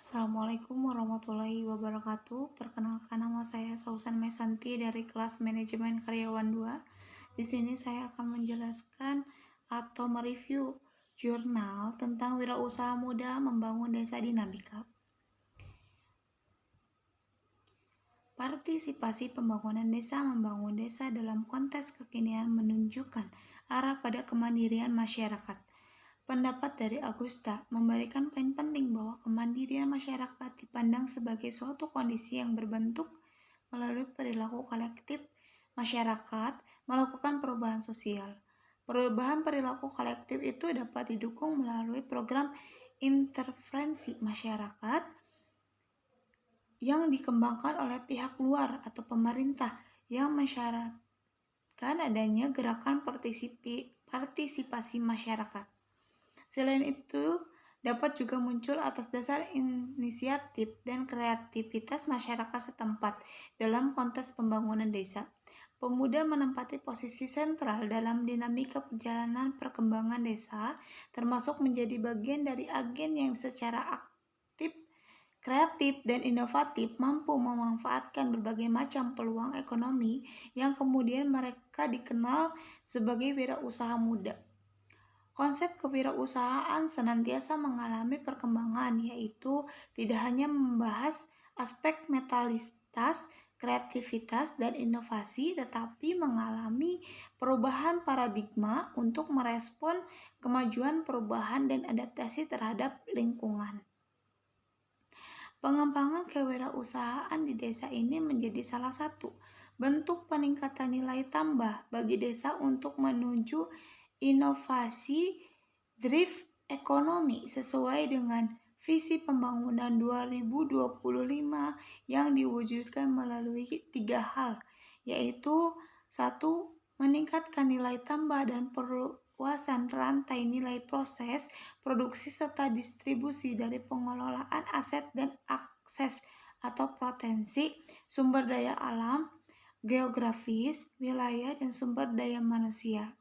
Assalamualaikum warahmatullahi wabarakatuh. Perkenalkan, nama saya Sausan Mesanti dari kelas Manajemen Karyawan 2. Di sini saya akan menjelaskan atau mereview jurnal tentang wirausaha muda membangun desa dinamika. Partisipasi pembangunan desa membangun desa dalam konteks kekinian menunjukkan arah pada kemandirian masyarakat. Pendapat dari Augusta memberikan poin penting bahwa kemandirian masyarakat dipandang sebagai suatu kondisi yang berbentuk melalui perilaku kolektif masyarakat melakukan perubahan sosial. Perubahan perilaku kolektif itu dapat didukung melalui program intervensi masyarakat yang dikembangkan oleh pihak luar atau pemerintah yang mensyaratkan adanya gerakan partisipasi masyarakat. Selain itu, dapat juga muncul atas dasar inisiatif dan kreativitas masyarakat setempat dalam konteks pembangunan desa. Pemuda menempati posisi sentral dalam dinamika perjalanan perkembangan desa, termasuk menjadi bagian dari agen yang secara aktif, kreatif, dan inovatif mampu memanfaatkan berbagai macam peluang ekonomi yang kemudian mereka dikenal sebagai wirausaha muda. Konsep kewirausahaan senantiasa mengalami perkembangan, yaitu tidak hanya membahas aspek metalitas, kreativitas, dan inovasi, tetapi mengalami perubahan paradigma untuk merespon kemajuan perubahan dan adaptasi terhadap lingkungan. Pengembangan kewirausahaan di desa ini menjadi salah satu bentuk peningkatan nilai tambah bagi desa untuk menuju inovasi drift ekonomi sesuai dengan visi pembangunan 2025 yang diwujudkan melalui 3 hal, yaitu 1. Meningkatkan nilai tambah dan perluasan rantai nilai proses, produksi serta distribusi dari pengelolaan aset dan akses atau potensi sumber daya alam, geografis, wilayah, dan sumber daya manusia.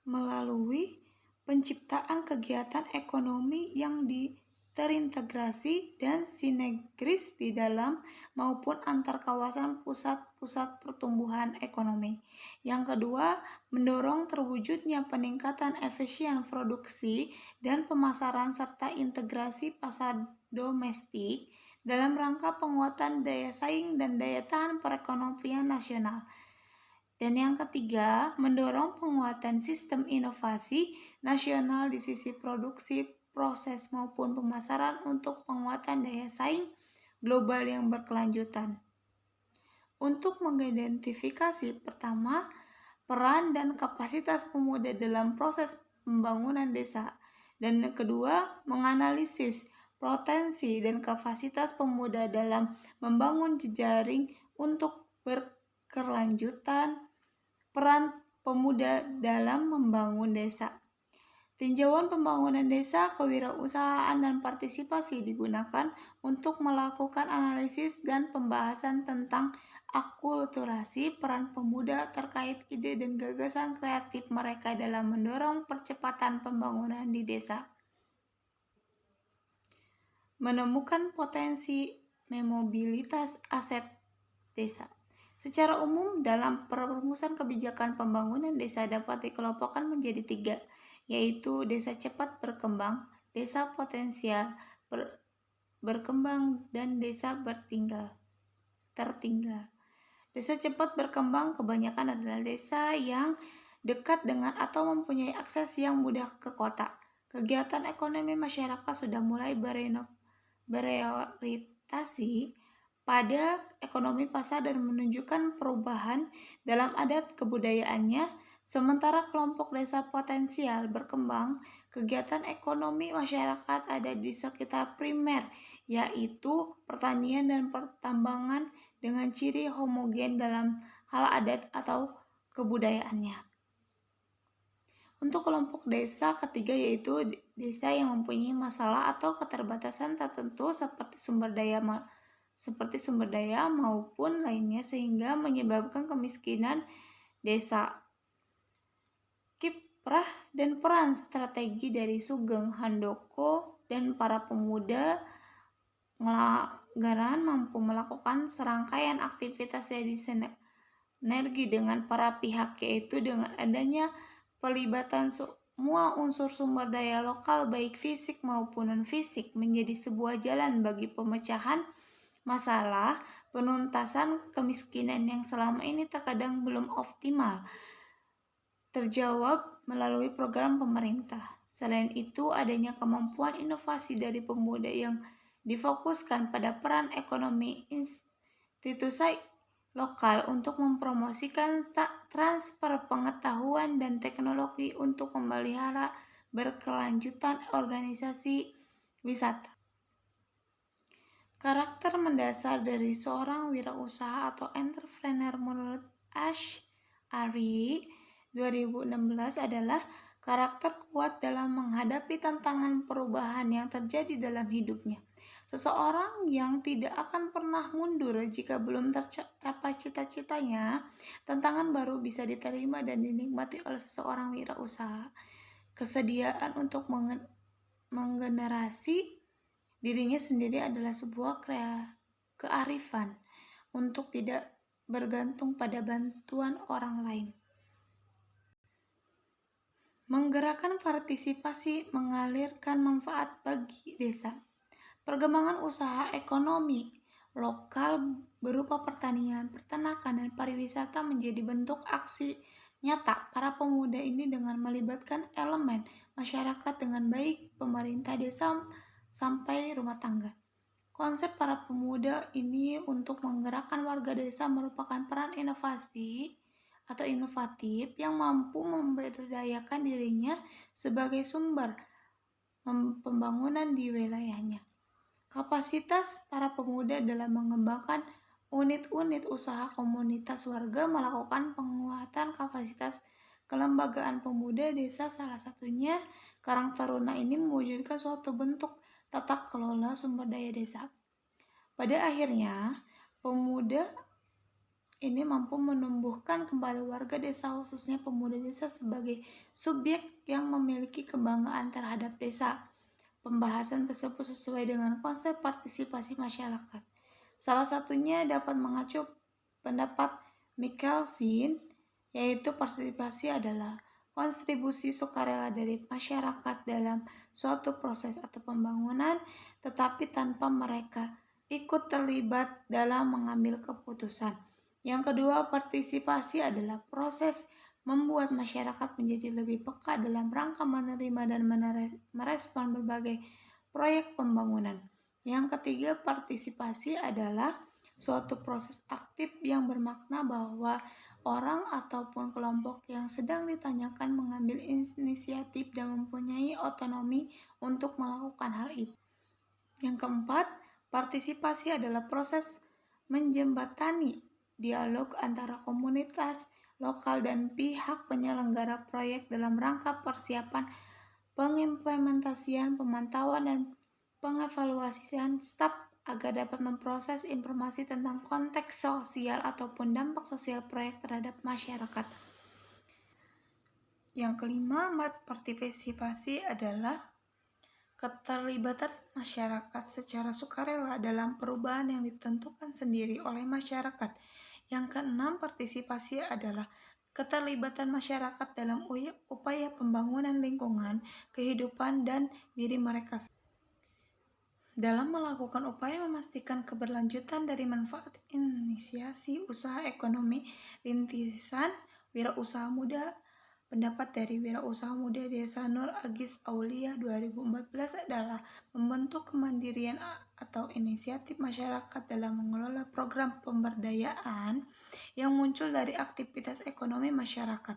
Melalui penciptaan kegiatan ekonomi yang terintegrasi dan sinergis di dalam maupun antar kawasan pusat-pusat pertumbuhan ekonomi. Yang kedua, mendorong terwujudnya peningkatan efisien produksi dan pemasaran serta integrasi pasar domestik dalam rangka penguatan daya saing dan daya tahan perekonomian nasional. Dan yang ketiga, mendorong penguatan sistem inovasi nasional di sisi produksi, proses maupun pemasaran untuk penguatan daya saing global yang berkelanjutan. Untuk mengidentifikasi pertama, peran dan kapasitas pemuda dalam proses pembangunan desa. Dan yang kedua, menganalisis potensi dan kapasitas pemuda dalam membangun jejaring untuk berkelanjutan. Peran pemuda dalam membangun desa. Tinjauan pembangunan desa, kewirausahaan, dan partisipasi digunakan untuk melakukan analisis dan pembahasan tentang akulturasi peran pemuda terkait ide dan gagasan kreatif mereka dalam mendorong percepatan pembangunan di desa. Menemukan potensi memobilitas aset desa. Secara umum, dalam perumusan kebijakan pembangunan desa dapat dikelompokkan menjadi 3, yaitu desa cepat berkembang, desa potensial berkembang, dan desa tertinggal. Desa cepat berkembang kebanyakan adalah desa yang dekat dengan atau mempunyai akses yang mudah ke kota. Kegiatan ekonomi masyarakat sudah mulai berorientasi pada ekonomi pasar dan menunjukkan perubahan dalam adat kebudayaannya, sementara kelompok desa potensial berkembang, kegiatan ekonomi masyarakat ada di sekitar primer, yaitu pertanian dan pertambangan dengan ciri homogen dalam hal adat atau kebudayaannya. Untuk kelompok desa ketiga yaitu desa yang mempunyai masalah atau keterbatasan tertentu seperti sumber daya maupun lainnya sehingga menyebabkan kemiskinan desa. Kiprah dan peran strategi dari Sugeng Handoko dan para pemuda Ngelagaran mampu melakukan serangkaian aktivitas dari sinergi dengan para pihak, yaitu dengan adanya pelibatan semua unsur sumber daya lokal baik fisik maupun non-fisik menjadi sebuah jalan bagi pemecahan masalah penuntasan kemiskinan yang selama ini terkadang belum optimal terjawab melalui program pemerintah. Selain itu, adanya kemampuan inovasi dari pemuda yang difokuskan pada peran ekonomi institusi lokal untuk mempromosikan transfer pengetahuan dan teknologi untuk memelihara berkelanjutan organisasi wisata. Karakter mendasar dari seorang wirausaha atau entrepreneur menurut Ash'ari 2016 adalah karakter kuat dalam menghadapi tantangan perubahan yang terjadi dalam hidupnya. Seseorang yang tidak akan pernah mundur jika belum tercapai cita-citanya. Tantangan baru bisa diterima dan dinikmati oleh seseorang wirausaha. Kesediaan untuk menggenerasi dirinya sendiri adalah sebuah kearifan untuk tidak bergantung pada bantuan orang lain. Menggerakkan partisipasi mengalirkan manfaat bagi desa. Perkembangan usaha ekonomi lokal berupa pertanian, peternakan, dan pariwisata menjadi bentuk aksi nyata para pemuda ini dengan melibatkan elemen masyarakat dengan baik pemerintah desa sampai rumah tangga. Konsep para pemuda ini untuk menggerakkan warga desa merupakan peran inovatif yang mampu memberdayakan dirinya sebagai sumber pembangunan di wilayahnya. Kapasitas para pemuda dalam mengembangkan unit-unit usaha komunitas warga melakukan penguatan kapasitas kelembagaan pemuda desa, salah satunya Karang Taruna ini mewujudkan suatu bentuk tata kelola sumber daya desa. Pada akhirnya, pemuda ini mampu menumbuhkan kembali warga desa, khususnya pemuda desa sebagai subjek yang memiliki kebanggaan terhadap desa. Pembahasan tersebut sesuai dengan konsep partisipasi masyarakat. Salah satunya dapat mengacu pendapat Michelson, yaitu partisipasi adalah kontribusi sukarela dari masyarakat dalam suatu proses atau pembangunan, tetapi tanpa mereka ikut terlibat dalam mengambil keputusan. Yang kedua, partisipasi adalah proses membuat masyarakat menjadi lebih peka dalam rangka menerima dan merespon berbagai proyek pembangunan. Yang ketiga, partisipasi adalah suatu proses aktif yang bermakna bahwa orang ataupun kelompok yang sedang ditanyakan mengambil inisiatif dan mempunyai otonomi untuk melakukan hal itu. Yang keempat, partisipasi adalah proses menjembatani dialog antara komunitas lokal dan pihak penyelenggara proyek dalam rangka persiapan pengimplementasian, pemantauan, dan pengevaluasian staf agar dapat memproses informasi tentang konteks sosial ataupun dampak sosial proyek terhadap masyarakat. Yang kelima, partisipasi adalah keterlibatan masyarakat secara sukarela dalam perubahan yang ditentukan sendiri oleh masyarakat. Yang keenam, partisipasi adalah keterlibatan masyarakat dalam upaya pembangunan lingkungan, kehidupan, dan diri mereka. Dalam melakukan upaya memastikan keberlanjutan dari manfaat inisiasi usaha ekonomi rintisan wirausaha muda. Pendapat dari Wirausaha Muda Desa Nur Agis Aulia 2014 adalah membentuk kemandirian atau inisiatif masyarakat dalam mengelola program pemberdayaan yang muncul dari aktivitas ekonomi masyarakat,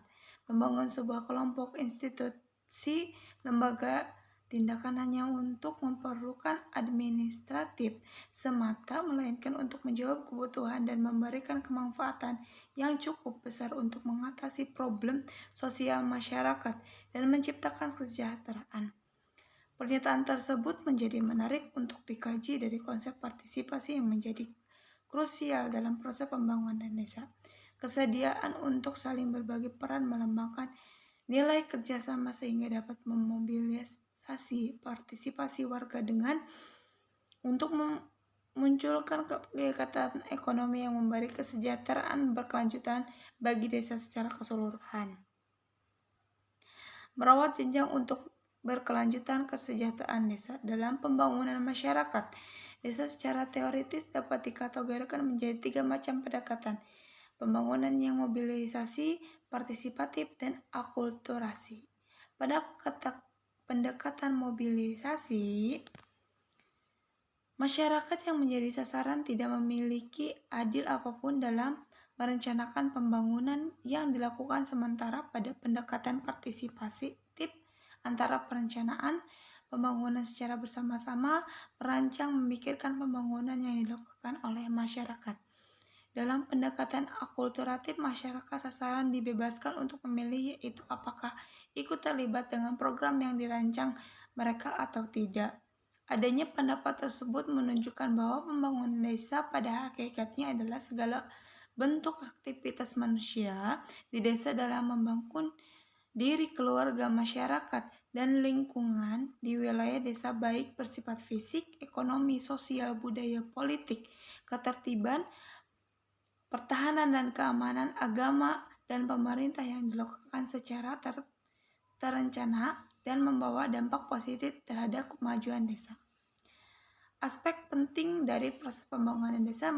membangun sebuah kelompok, institusi, lembaga, tindakan hanya untuk memerlukan administratif semata, melainkan untuk menjawab kebutuhan dan memberikan kemanfaatan yang cukup besar untuk mengatasi problem sosial masyarakat dan menciptakan kesejahteraan. Pernyataan tersebut menjadi menarik untuk dikaji dari konsep partisipasi yang menjadi krusial dalam proses pembangunan desa. Kesediaan untuk saling berbagi peran melambangkan nilai kerjasama sehingga dapat memobilisasi memobilisasi partisipasi warga dengan untuk memunculkan kegiatan ekonomi yang memberi kesejahteraan berkelanjutan bagi desa secara keseluruhan. Merawat jenjang untuk berkelanjutan kesejahteraan desa dalam pembangunan masyarakat. Desa secara teoritis dapat dikategorikan menjadi 3 macam pendekatan. Pembangunan yang mobilisasi, partisipatif, dan akulturasi. Pada pendekatan mobilisasi, masyarakat yang menjadi sasaran tidak memiliki adil apapun dalam merencanakan pembangunan yang dilakukan, sementara pada pendekatan partisipatif antara perencanaan pembangunan secara bersama-sama, merancang memikirkan pembangunan yang dilakukan oleh masyarakat. Dalam pendekatan akulturatif, masyarakat sasaran dibebaskan untuk memilih, yaitu apakah ikut terlibat dengan program yang dirancang mereka atau tidak. Adanya pendapat tersebut menunjukkan bahwa pembangunan desa pada hakikatnya adalah segala bentuk aktivitas manusia di desa dalam membangun diri, keluarga, masyarakat, dan lingkungan di wilayah desa, baik bersifat fisik, ekonomi, sosial, budaya, politik, ketertiban, pertahanan dan keamanan, agama, dan pemerintah, yang dilakukan secara terencana dan membawa dampak positif terhadap kemajuan desa. Aspek penting dari proses pembangunan desa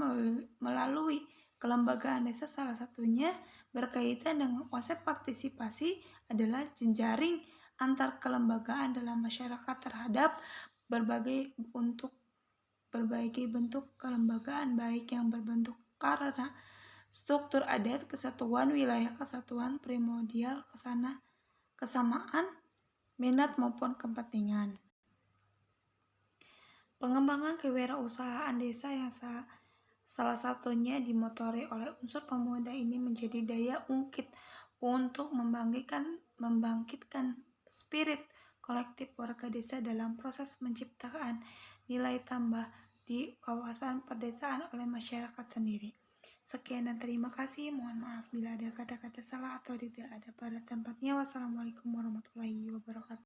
melalui kelembagaan desa, salah satunya berkaitan dengan konsep partisipasi, adalah jejaring antar kelembagaan dalam masyarakat terhadap berbagai bentuk kelembagaan, baik yang berbentuk karena struktur adat, kesatuan wilayah, kesatuan primordial, kesamaan minat maupun kepentingan. Pengembangan kewirausahaan desa yang salah satunya dimotori oleh unsur pemuda ini menjadi daya ungkit untuk membangkitkan spirit kolektif warga desa dalam proses menciptakan nilai tambah di kawasan perdesaan oleh masyarakat sendiri. Sekian dan terima kasih. Mohon maaf bila ada kata-kata salah atau tidak ada pada tempatnya. Wassalamualaikum warahmatullahi wabarakatuh.